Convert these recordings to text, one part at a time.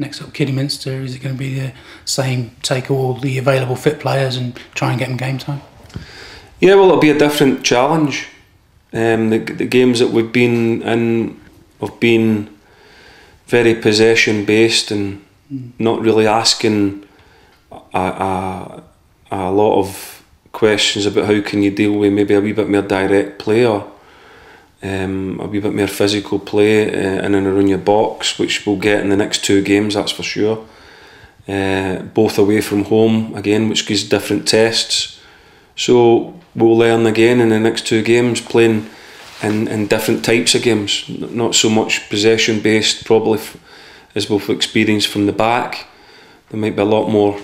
next up Kidderminster, is it going to be the same, take all the available fit players and try and get them game time? Yeah, well, it'll be a different challenge. The games that we've been in have been very possession based and not really asking a lot of questions about how can you deal with maybe a wee bit more direct play or a wee bit more physical play in and around your box, which we'll get in the next 2 games, that's for sure. Both away from home again, which gives different tests. So we'll learn again in the next 2 games, playing in different types of games, not so much possession based probably as we've experienced from the back. There might be a lot more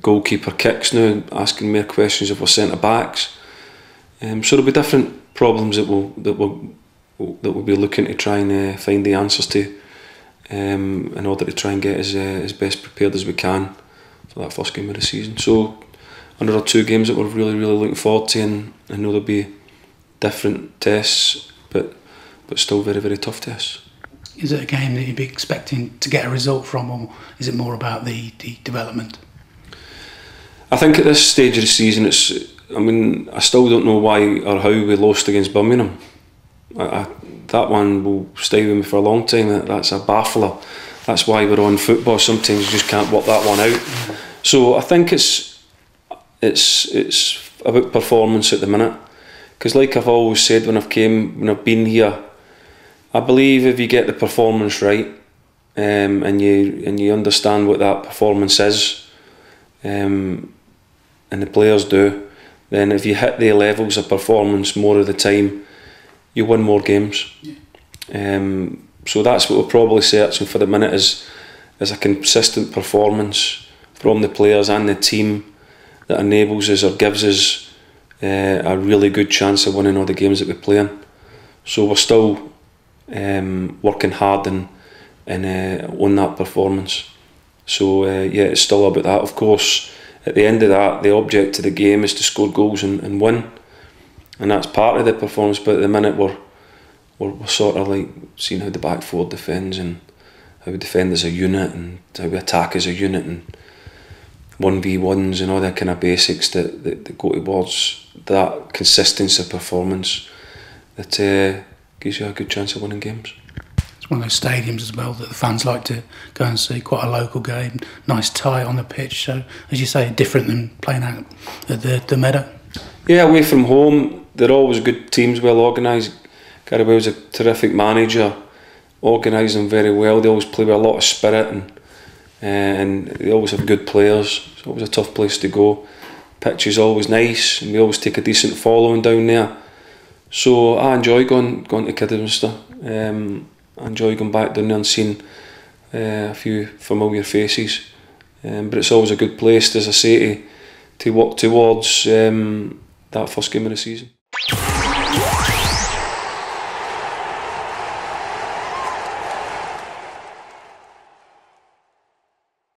goalkeeper kicks now, asking more questions of our centre backs. So there'll be different problems that we'll be looking to try and find the answers to in order to try and get as best prepared as we can for that first game of the season. So another 2 games that we're really looking forward to, and I know there'll be different tests, but still very tough tests. Is it a game that you'd be expecting to get a result from, or is it more about the development? I think at this stage of the season, I still don't know why or how we lost against Birmingham. That one will stay with me for a long time. That's a baffler. That's why we're on football. Sometimes you just can't work that one out. So I think it's about performance at the minute. Because like I've always said when I've been here, I believe if you get the performance right and you understand what that performance is, and the players do, then if you hit the levels of performance more of the time, you win more games. So that's what we're probably searching for the minute, is a consistent performance from the players and the team that enables us or gives us a really good chance of winning all the games that we play in. So we're still working hard on that performance. So yeah, it's still about that. Of course, at the end of that, the object of the game is to score goals and win, and that's part of the performance. But at the minute, we're sort of like seeing how the back 4 defends and how we defend as a unit and how we attack as a unit and 1v1s and all that kind of basics that go towards that consistency of performance that gives you a good chance of winning games. It's one of those stadiums as well that the fans like to go and see, quite a local game, nice tie on the pitch, so as you say, different than playing out at the Meadow. Yeah, away from home, they're always good teams, well organised. Gary Well's a terrific manager, organise them very well. They always play with a lot of spirit and they always have good players. It's always a tough place to go. Pitch is always nice and we always take a decent following down there. So I enjoy going to Kidderminster. I enjoy going back down there and seeing a few familiar faces. But it's always a good place, as I say, to work towards that first game of the season.